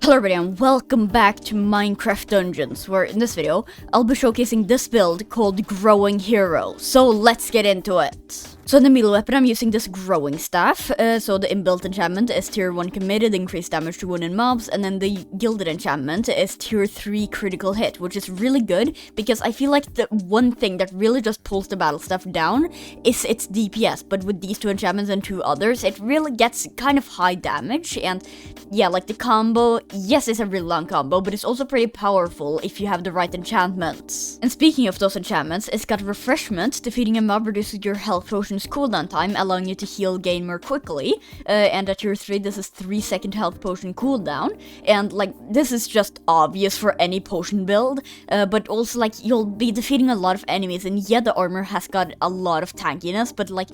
Hello everybody and welcome back to Minecraft Dungeons, where in this video, I'll be showcasing this build called Growing Hero. So let's get into it. So in the melee weapon, I'm using this growing staff. So the inbuilt enchantment is tier 1 committed, increased damage to wounded mobs, and then the gilded enchantment is tier 3 critical hit, which is really good because I feel like the one thing that really just pulls the battle staff down is its DPS, but with these two enchantments and two others, it really gets kind of high damage, and yeah, like the combo, yes, it's a really long combo, but it's also pretty powerful if you have the right enchantments. And speaking of those enchantments, it's got refreshment. Defeating a mob reduces your health potion's cooldown time, allowing you to heal gain more quickly. And at tier 3, this is 3-second health potion cooldown. And like, this is just obvious for any potion build, but also like, you'll be defeating a lot of enemies, and yeah, the armor has got a lot of tankiness, but like,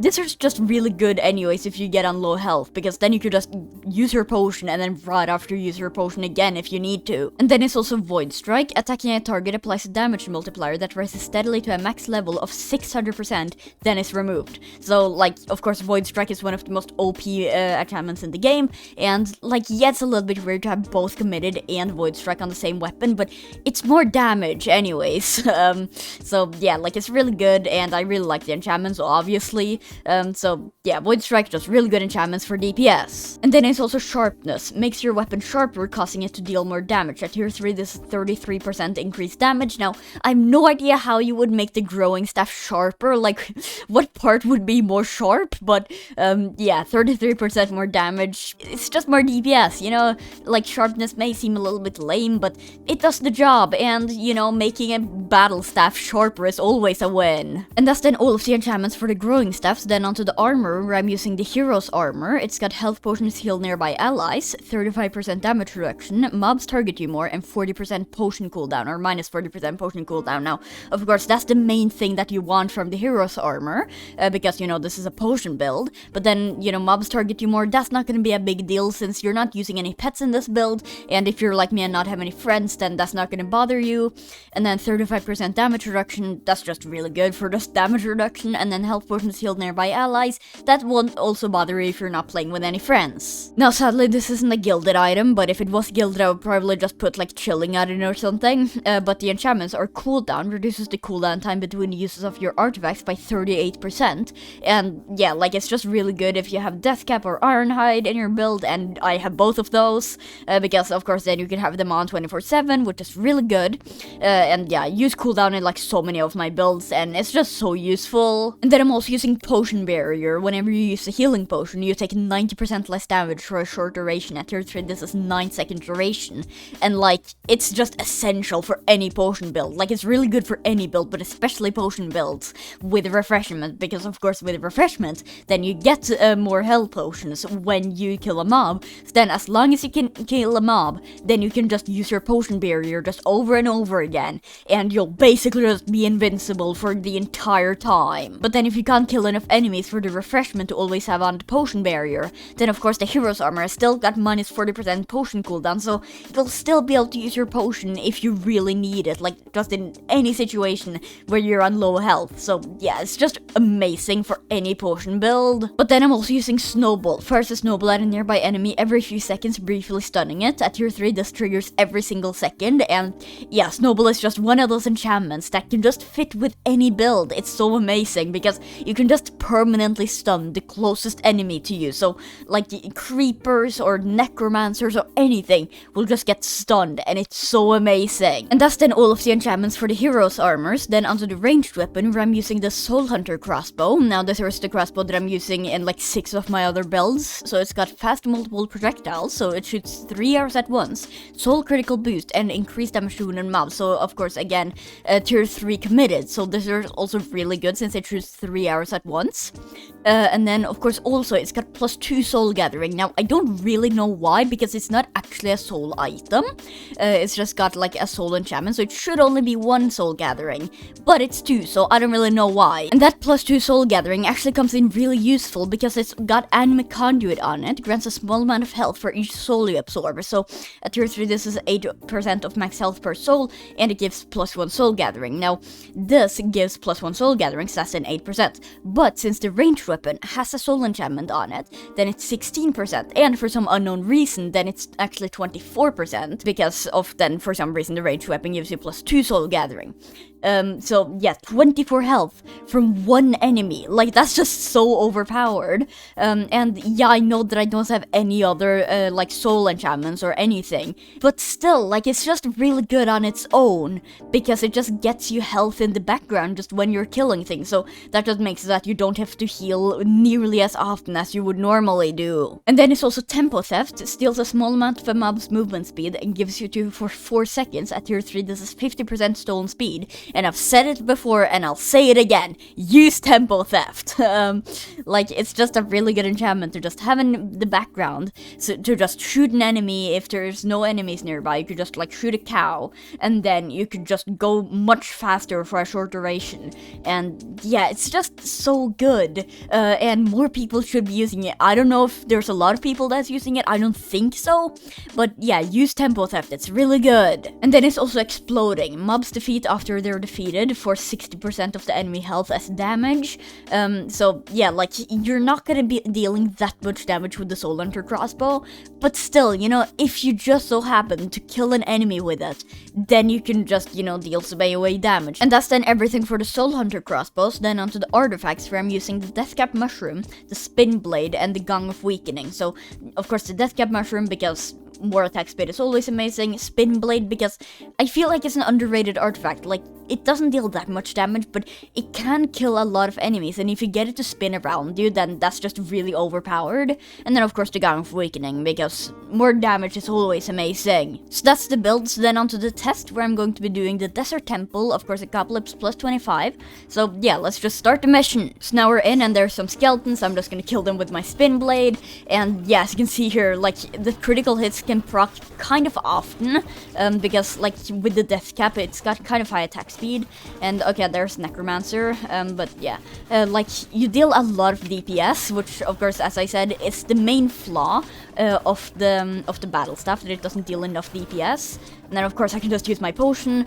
this is just really good anyways if you get on low health, because then you could just use your potion and then right after use your potion again if you need to. And then it's also Void Strike. Attacking a target applies a damage multiplier that rises steadily to a max level of 600%, then is removed. So like, of course, Void Strike is one of the most OP enchantments in the game, and like, yeah, it's a little bit weird to have both committed and Void Strike on the same weapon, but it's more damage anyways. So yeah, like, it's really good, and I really like the enchantments, obviously. So yeah, Void Strike, just really good enchantments for DPS. And then it's also Sharpness. Makes your weapon sharper, causing it to deal more damage. At tier 3, this is 33% increased damage. Now, I have no idea how you would make the growing staff sharper, like, what part would be more sharp, but yeah, 33% more damage. It's just more DPS, you know? Like, Sharpness may seem a little bit lame, but it does the job, and, you know, making a battle staff sharper is always a win. And that's then all of the enchantments for the growing staff. Then onto the armor, where I'm using the hero's armor. It's got health potions heal nearby allies, 35% damage reduction, mobs target you more, and 40% potion cooldown, or minus 40% potion cooldown. Now, of course, that's the main thing that you want from the hero's armor, because, you know, this is a potion build, but then, you know, mobs target you more, that's not gonna be a big deal since you're not using any pets in this build, and if you're like me and not have any friends, then that's not gonna bother you. And then 35% damage reduction, that's just really good for just damage reduction, and then health potions healed nearby allies, that won't also bother you if you're not playing with any friends. Now, sadly, this isn't a gilded item, but if it was gilded, I would probably just put like chilling at it or something. But the enchantments are cooldown, reduces the cooldown time between uses of your artifacts by 38%. And yeah, like, it's just really good if you have Deathcap or Ironhide in your build, and I have both of those, because of course then you can have them on 24/7, which is really good. And yeah, I use cooldown in like so many of my builds, and it's just so useful. And then I'm also using Potion Barrier. Whenever you use a healing potion, you take 90% less damage for a short duration. At tier 3, this is 9-second duration. And like, it's just essential for any potion build. Like, it's really good for any build, but especially potion builds with refreshment, because of course with refreshment, then you get more health potions when you kill a mob. So then as long as you can kill a mob, then you can just use your Potion Barrier just over and over again, and you'll basically just be invincible for the entire time. But then if you can't kill enough enemies for the refreshment to always have on the Potion Barrier, then of course the hero's armor has still got minus 40% potion cooldown, so you'll still be able to use your potion if you really need it, like just in any situation where you're on low health. So yeah, it's just amazing for any potion build. But then I'm also using Snowball. Fires a snowball at a nearby enemy every few seconds, briefly stunning it. At tier 3, this triggers every single second, and yeah, Snowball is just one of those enchantments that can just fit with any build. It's so amazing because you can just permanently stun the closest enemy to you. So like the creepers or necromancers or anything will just get stunned, and it's so amazing. And that's then all of the enchantments for the hero's armors. Then onto the ranged weapon, where I'm using the Soul Hunter crossbow. Now this is the crossbow that I'm using in like 6 of my other builds. So it's got fast multiple projectiles, so it shoots 3 arrows at once, soul critical boost, and increased damage to wounded mobs. So of course, again, tier 3 committed, so this is also really good since it shoots 3 arrows at once. And then, of course, also, it's got +2 soul gathering. Now, I don't really know why, because it's not actually a soul item. It's just got, like, a soul enchantment, so it should only be 1 soul gathering. But it's 2, so I don't really know why. And that +2 soul gathering actually comes in really useful, because it's got Anime Conduit on it. Grants a small amount of health for each soul you absorb. So, at tier 3, this is 8% of max health per soul, and it gives +1 soul gathering. Now, this gives +1 soul gathering, so that's an 8%. But But since the ranged weapon has a soul enchantment on it, then it's 16%, and for some unknown reason, then it's actually 24%, because of then, for some reason, the ranged weapon gives you +2 soul gathering. So yeah, 24 health from one enemy. Like, that's just so overpowered. And yeah, I know that I don't have any other, like, soul enchantments or anything, but still, like, it's just really good on its own, because it just gets you health in the background just when you're killing things, so that just makes it that you don't have to heal nearly as often as you would normally do. And then it's also tempo theft, steals a small amount of a mob's movement speed and gives you to for 4 seconds. At tier 3, this is 50% stolen speed. And I've said it before, and I'll say it again. Use tempo theft. Like, it's just a really good enchantment to just have in the background. So to just shoot an enemy if there's no enemies nearby. You could just, like, shoot a cow, and then you could just go much faster for a short duration. And yeah, it's just so good. And more people should be using it. I don't know if there's a lot of people that's using it. I don't think so. But yeah, use tempo theft. It's really good. And then it's also exploding. Mobs defeat after they're defeated for 60% of the enemy health as damage. So yeah, like, you're not gonna be dealing that much damage with the Soul Hunter crossbow, but still, you know, if you just so happen to kill an enemy with it, then you can just, you know, deal some AoE damage. And that's then everything for the Soul Hunter crossbows. Then onto the artifacts, where I'm using the Deathcap Mushroom, the Spin Blade, and the Gong of Weakening. So, of course, the Deathcap Mushroom, because more attack speed is always amazing. Spin Blade, because I feel like it's an underrated artifact. Like, it doesn't deal that much damage, but it can kill a lot of enemies, and if you get it to spin around you, then that's just really overpowered. And then, of course, the Gong of Weakening, because more damage is always amazing. So that's the builds. Then onto the test, where I'm going to be doing the Desert Temple, of course, Apocalypse plus 25. So yeah, let's just start the mission. So now we're in, and there's some skeletons. I'm just gonna kill them with my Spin Blade, and yeah, as you can see here, like, the critical hits can proc kind of often, because, like, with the death cap, it's got kind of high attack speed. And okay, there's Necromancer, but yeah, like, you deal a lot of DPS, which, of course, as I said, is the main flaw of the battle staff, that it doesn't deal enough DPS. And then, of course, I can just use my potion.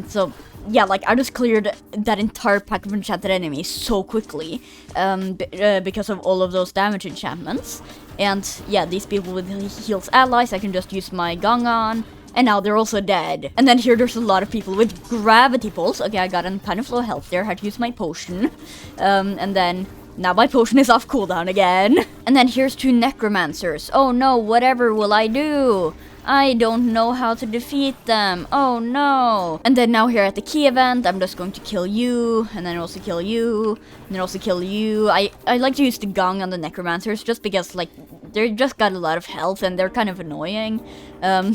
So yeah, like, I just cleared that entire pack of enchanted enemies so quickly, because of all of those damage enchantments. And yeah, these people with heals allies, I can just use my Gong on, and now they're also dead. And then here there's a lot of people with gravity pulse. Okay, I got a kind of low health there, had to use my potion. And then now my potion is off cooldown again. And then here's 2 necromancers. Oh no, whatever will I do? I don't know how to defeat them. Oh no. And then now here at the key event, I'm just going to kill you, and then also kill you, and then also kill you. I like to use the Gong on the necromancers, just because, like, they just got a lot of health and they're kind of annoying.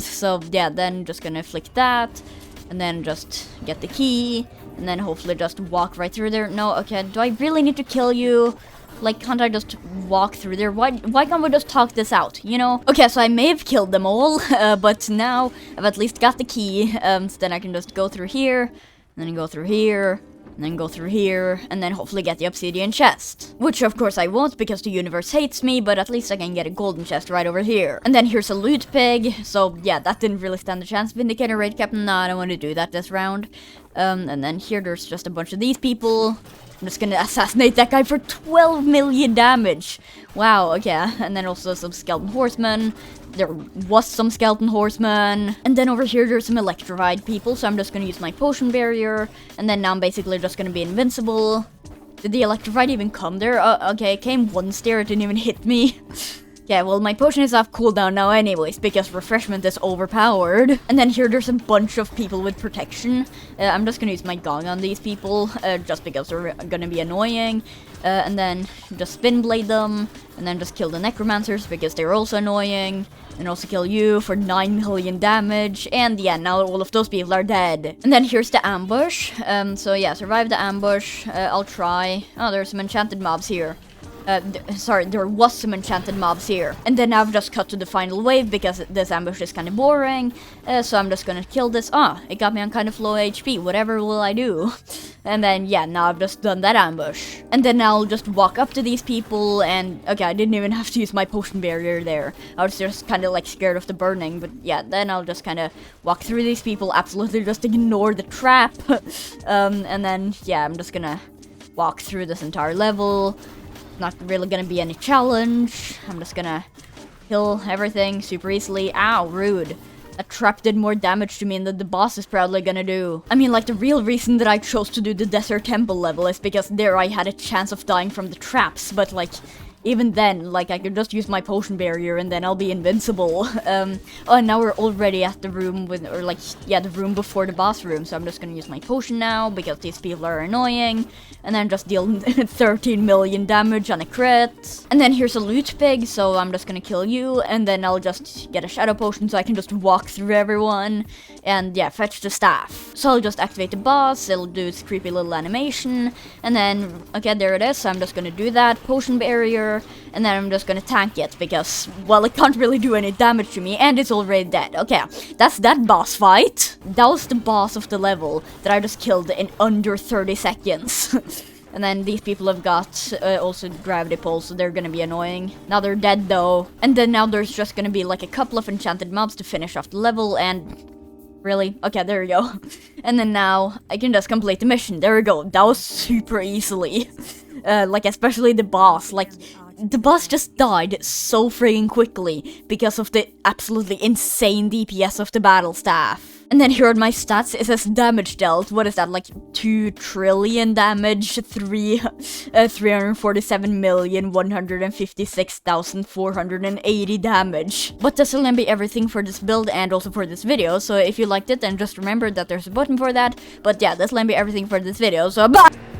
So yeah, then just gonna flick that, and then just get the key, and then hopefully just walk right through there. No, okay, do I really need to kill you? Like, can't I just walk through there? Why can't we just talk this out, you know? Okay, so I may have killed them all, but now I've at least got the key, so then I can just go through here, and then go through here, and then go through here, and then hopefully get the obsidian chest. Which, of course, I won't, because the universe hates me, but at least I can get a golden chest right over here. And then here's a loot pig, so yeah, that didn't really stand a chance. Vindicator raid captain, nah, I don't want to do that this round. And then here there's just a bunch of these people. I'm just gonna assassinate that guy for 12 million damage. Wow, okay. And then also some skeleton horsemen. There was some skeleton horsemen. And then over here there's some electrified people, so I'm just gonna use my potion barrier. And then now I'm basically just gonna be invincible. Did the electrified even come there? Okay, it came once there, it didn't even hit me. Yeah, well, my potion is off cooldown now anyways, because refreshment is overpowered. And then here there's a bunch of people with protection. I'm just gonna use my Gong on these people, just because they're gonna be annoying. And then just Spin Blade them, and then just kill the necromancers, because they're also annoying. And also kill you for 9 million damage. And yeah, now all of those people are dead. And then here's the ambush. So yeah, survive the ambush. I'll try. Oh, there's some enchanted mobs here. Sorry, there was some enchanted mobs here. And then I've just cut to the final wave, because this ambush is kind of boring. So I'm just gonna kill this. It got me on kind of low HP. Whatever will I do? And then, yeah, now I've just done that ambush. And then I'll just walk up to these people, and okay, I didn't even have to use my potion barrier there. I was just kind of like scared of the burning, but yeah, then I'll just kind of walk through these people, absolutely just ignore the trap. And then, yeah, I'm just gonna walk through this entire level. Not really gonna be any challenge. I'm just gonna kill everything super easily. Ow, rude. That trap did more damage to me than the boss is probably gonna do. I mean, like, the real reason that I chose to do the Desert Temple level is because there I had a chance of dying from the traps, but, like, even then, like, I could just use my potion barrier and then I'll be invincible. Oh, and now we're already at the room with, or like, yeah, the room before the boss room, so I'm just gonna use my potion now, because these people are annoying, and then just deal 13 million damage on a crit. And then here's a loot pig, so I'm just gonna kill you, and then I'll just get a shadow potion so I can just walk through everyone, and yeah, fetch the staff. So I'll just activate the boss, it'll do its creepy little animation, and then, okay, there it is, so I'm just gonna do that, potion barrier, and then I'm just gonna tank it, because, well, it can't really do any damage to me, and it's already dead. Okay, that's that boss fight. That was the boss of the level that I just killed in under 30 seconds. And then these people have got also gravity pulse, so they're gonna be annoying. Now they're dead though. And then now there's just gonna be like a couple of enchanted mobs to finish off the level, and... Really? Okay, there we go. And then now I can just complete the mission. There we go. That was super easily. Like, especially the boss. Like, the boss just died so freaking quickly because of the absolutely insane DPS of the battle staff. And then here are my stats. It says damage dealt. What is that? Like 2 trillion damage, 347,156,480 damage. But this will then be everything for this build and also for this video. So if you liked it, then just remember that there's a button for that. But yeah, this will then be everything for this video. So bye!